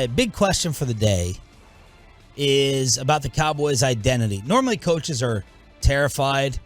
my big question for the day is about the Cowboys' identity. Normally, coaches are terrified.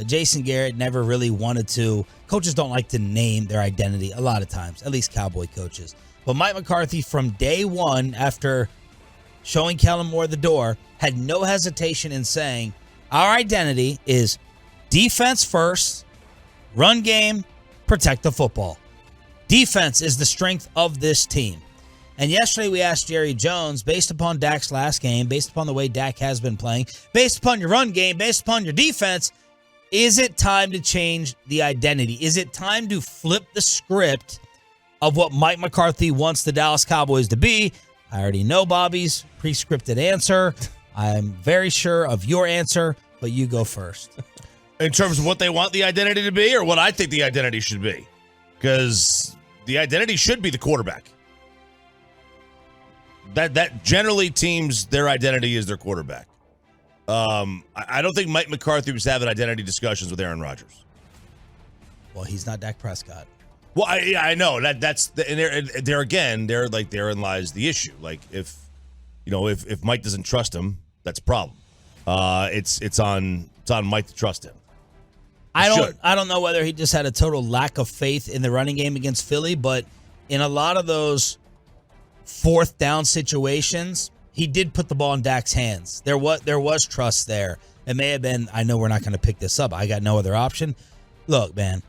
Jason Garrett never really wanted to. Coaches don't like to name their identity a lot of times, at least Cowboy coaches. But Mike McCarthy, from day one, after showing Kellen Moore the door, had no hesitation in saying, our identity is defense first, run game, protect the football. Defense is the strength of this team. And yesterday we asked Jerry Jones, based upon Dak's last game, based upon the way Dak has been playing, based upon your run game, based upon your defense, is it time to change the identity? Is it time to flip the script of what Mike McCarthy wants the Dallas Cowboys to be? I already know Bobby's pre-scripted answer. I'm very sure of your answer, but you go first. In terms of what they want the identity to be or what I think the identity should be? Because the identity should be the quarterback. That generally teams, their identity is their quarterback. I don't think Mike McCarthy was having identity discussions with Aaron Rodgers. Well, he's not Dak Prescott. Well, I know that's there again. Therein lies the issue. Like if Mike doesn't trust him, that's a problem. It's on Mike to trust him. I don't know whether he just had a total lack of faith in the running game against Philly, but in a lot of those fourth down situations, he did put the ball in Dak's hands. There was trust there. It may have been, I know we're not going to pick this up. I got no other option. Look, man,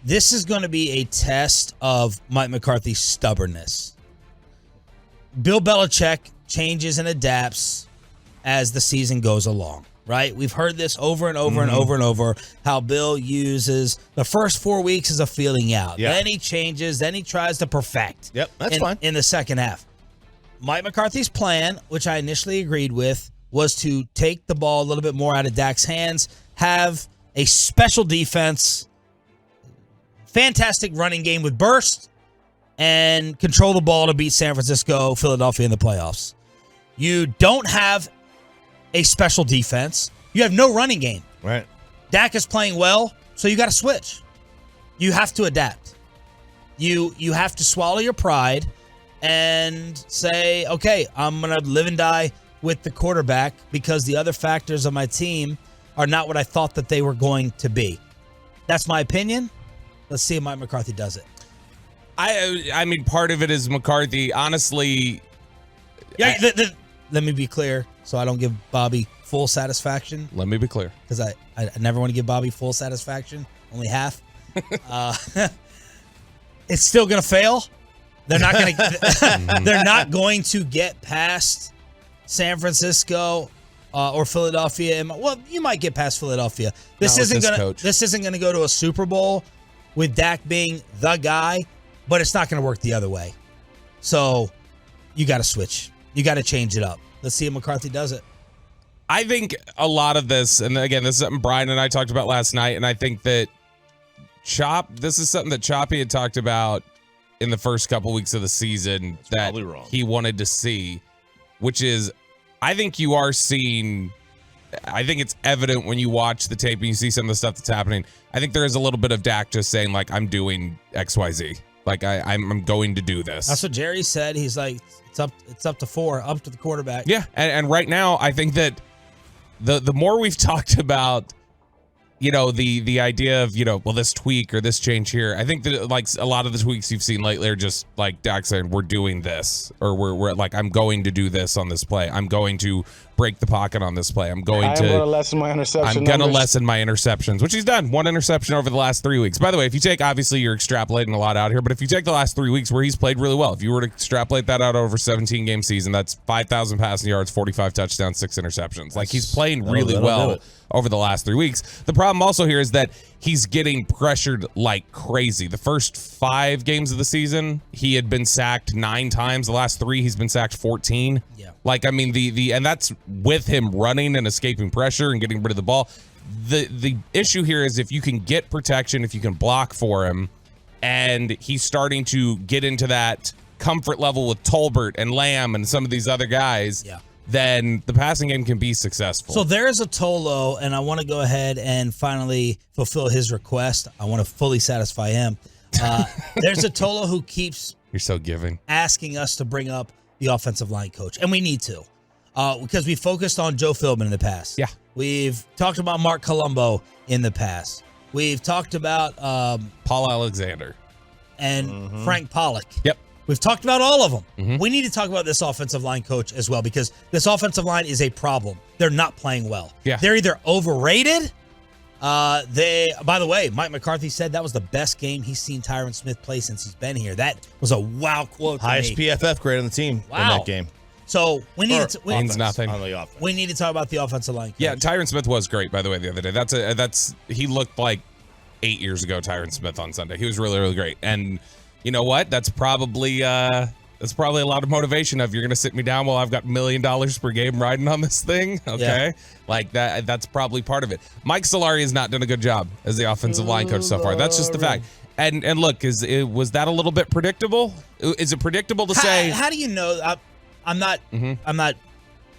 this is going to be a test of Mike McCarthy's stubbornnness. Bill Belichick changes and adapts as the season goes along, right? We've heard this over and over and over and over, how Bill uses the first 4 weeks as a feeling out. Yeah. Then he changes, then he tries to perfect. Yep, that's fine. In the second half. Mike McCarthy's plan, which I initially agreed with, was to take the ball a little bit more out of Dak's hands, have a special defense, fantastic running game with burst, and control the ball to beat San Francisco, Philadelphia in the playoffs. You don't have a special defense. You have no running game. Right. Dak is playing well, so you got to switch. You have to adapt. You have to swallow your pride and say, okay, I'm going to live and die with the quarterback because the other factors of my team are not what I thought that they were going to be. That's my opinion. Let's see if Mike McCarthy does it. I mean, part of it is McCarthy. Honestly, yeah. Let me be clear, so I don't give Bobby full satisfaction. Let me be clear, because I never want to give Bobby full satisfaction. Only half. It's still gonna fail. They're not gonna. They're not going to get past San Francisco or Philadelphia. Well, you might get past Philadelphia. This isn't gonna go to a Super Bowl with Dak being the guy, but it's not gonna work the other way. So you got to switch. You got to change it up. Let's see if McCarthy does it. I think a lot of this, and again, this is something Brian and I talked about last night, and I think that this is something that Choppy had talked about in the first couple weeks of the season that he wanted to see, which is, I think you are seeing, I think it's evident when you watch the tape and you see some of the stuff that's happening. I think there is a little bit of Dak just saying, like, I'm doing XYZ. Like, I'm going to do this. That's what Jerry said. He's like, it's up to 4, up to the quarterback. Yeah, and right now, I think that the more we've talked about, the idea of, well, this tweak or this change here, I think that, like, a lot of the tweaks you've seen lately are just, like, Dak saying, we're doing this, or we're like, I'm going to do this on this play. I'm going to break the pocket on this play. I'm going to lessen my interception I'm going to lessen my interceptions, which he's done. 1 interception over the last 3 weeks. By the way, if you take, obviously you're extrapolating a lot out here, but if you take the last 3 weeks where he's played really well, if you were to extrapolate that out over 17-game season, that's 5,000 passing yards, 45 touchdowns, 6 interceptions. Like, he's playing really well over the last 3 weeks. The problem also here is that he's getting pressured like crazy. The first 5 games of the season, he had been sacked 9 times. The last 3, he's been sacked 14. Yeah. Like, I mean, and that's with him running and escaping pressure and getting rid of the ball. The issue here is if you can get protection, if you can block for him, and he's starting to get into that comfort level with Tolbert and Lamb and some of these other guys, then the passing game can be successful. So there's a Tolo, and I want to go ahead and finally fulfill his request. I want to fully satisfy him. There's a Tolo who keeps You're so giving. asking us to bring up the offensive line coach, and we need to because we focused on Joe Philbin in the past. Yeah. We've talked about Mark Colombo in the past. We've talked about Paul Alexander and Frank Pollock. Yep. We've talked about all of them. We need to talk about this offensive line coach as well because this offensive line is a problem. They're not playing well. Yeah. They're either overrated. By the way, Mike McCarthy said that was the best game he's seen Tyron Smith play since he's been here. That was a wow quote. Highest PFF grade on the team in that game. So we need to means nothing. On the offense. we need to talk about the offensive line coach. Yeah, Tyron Smith was great, by the way, the other day. He looked like 8 years ago, Tyron Smith on Sunday. He was really, really great. And you know what? That's probably a lot of motivation of you're going to sit me down while I've got $1 million per game riding on this thing. Okay. Yeah. Like that's probably part of it. Mike Solari has not done a good job as the offensive line coach so far. That's just the fact. And look, was that a little bit predictable? Is it predictable to say? How do you know? I'm not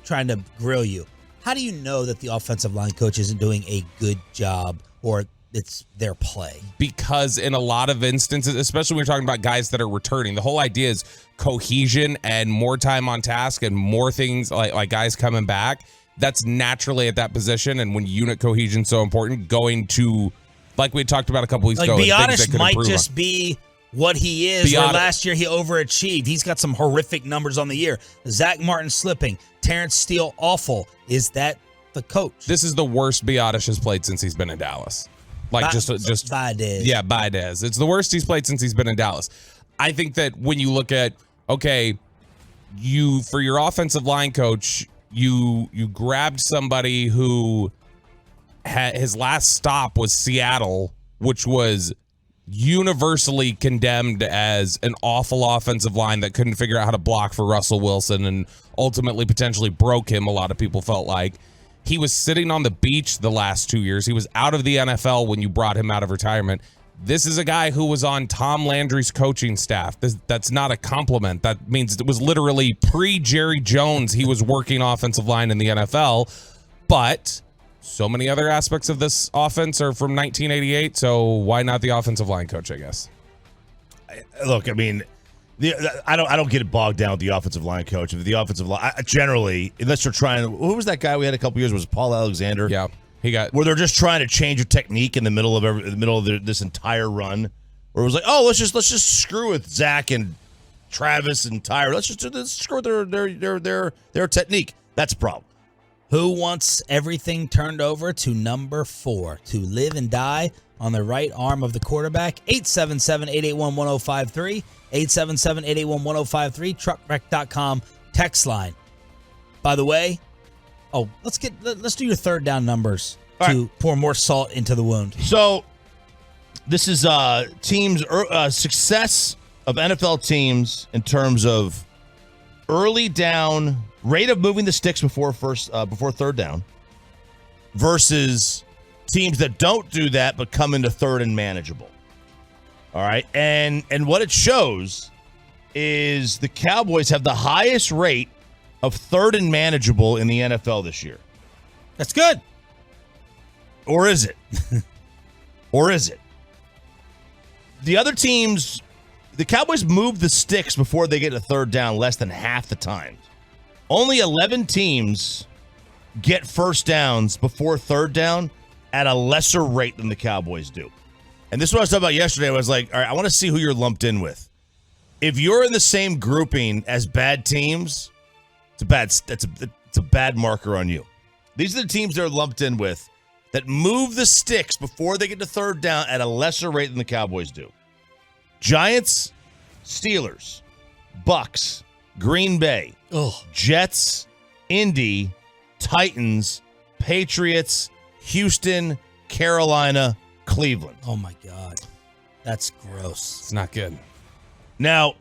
trying to grill you. How do you know that the offensive line coach isn't doing a good job or it's their play? Because in a lot of instances, especially when you're talking about guys that are returning, the whole idea is cohesion and more time on task and more things like guys coming back. That's naturally at that position. And when unit cohesion is so important, going to, like we talked about a couple weeks ago, Biotis might just be what he is. Where last year he overachieved. He's got some horrific numbers on the year. Zach Martin slipping. Terrence Steele awful. Is that the coach? This is the worst Biotis has played since he's been in Dallas. Like just Baidez. Yeah, Baidez. It's the worst he's played since he's been in Dallas. I think that when you look at, okay, for your offensive line coach, you grabbed somebody who his last stop was Seattle, which was universally condemned as an awful offensive line that couldn't figure out how to block for Russell Wilson and ultimately potentially broke him, a lot of people felt like. He was sitting on the beach the last 2 years. He was out of the NFL when you brought him out of retirement. This is a guy who was on Tom Landry's coaching staff. That's not a compliment. That means it was literally pre-Jerry Jones he was working offensive line in the NFL. But so many other aspects of this offense are from 1988, so why not the offensive line coach, I guess? Look, I mean, I don't get it bogged down with the offensive line coach. If the offensive line, generally, unless you're trying, who was that guy we had a couple years? Was it Paul Alexander? Yeah, where they're just trying to change a technique in the middle of this entire run, where it was like, oh, let's just screw with Zach and Travis and Tyra. Let's screw with their technique. That's a problem. Who wants everything turned over to number 4 to live and die on the right arm of the quarterback? 877-881-1053. 877-881-1053. Truckwreck.com text line. By the way, let's do your third down numbers to pour more salt into the wound. So this is teams success of NFL teams in terms of early down rate of moving the sticks before third down versus teams that don't do that but come into third and manageable. All right, and what it shows is the Cowboys have the highest rate of third and manageable in the NFL this year. That's good. Or is it? Or is it? The other teams, the Cowboys move the sticks before they get to third down less than half the time. Only 11 teams get first downs before third down at a lesser rate than the Cowboys do. And this is what I was talking about yesterday. I was like, all right, I want to see who you're lumped in with. If you're in the same grouping as bad teams, it's a bad marker on you. These are the teams they're lumped in with that move the sticks before they get to third down at a lesser rate than the Cowboys do. Giants, Steelers, Bucks, Green Bay, Jets, Indy, Titans, Patriots, Houston, Carolina, Cleveland. Oh, my God. That's gross. It's not good. Now,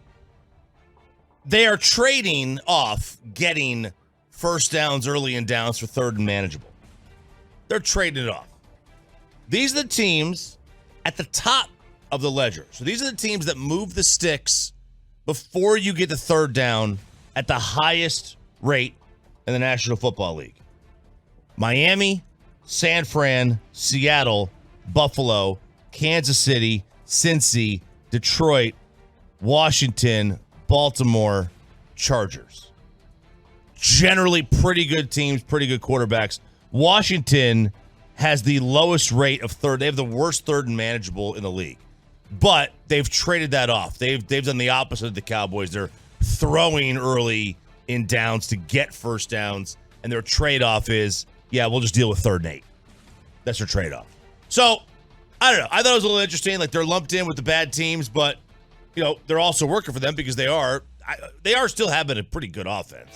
they are trading off getting first downs, early and downs for third and manageable. They're trading it off. These are the teams at the top of the ledger. So these are the teams that move the sticks before you get to third down at the highest rate in the National Football League. Miami, San Fran, Seattle, Buffalo, Kansas City, Cincy, Detroit, Washington, Baltimore, Chargers. Generally pretty good teams, pretty good quarterbacks. Washington has the lowest rate of third. They have the worst third and manageable in the league. But they've traded that off. They've done the opposite of the Cowboys. They're throwing early in downs to get first downs, and their trade-off is, we'll just deal with 3rd and 8. That's their trade-off. So, I don't know. I thought it was a little interesting. Like, they're lumped in with the bad teams, but, they're also working for them because they are still having a pretty good offense.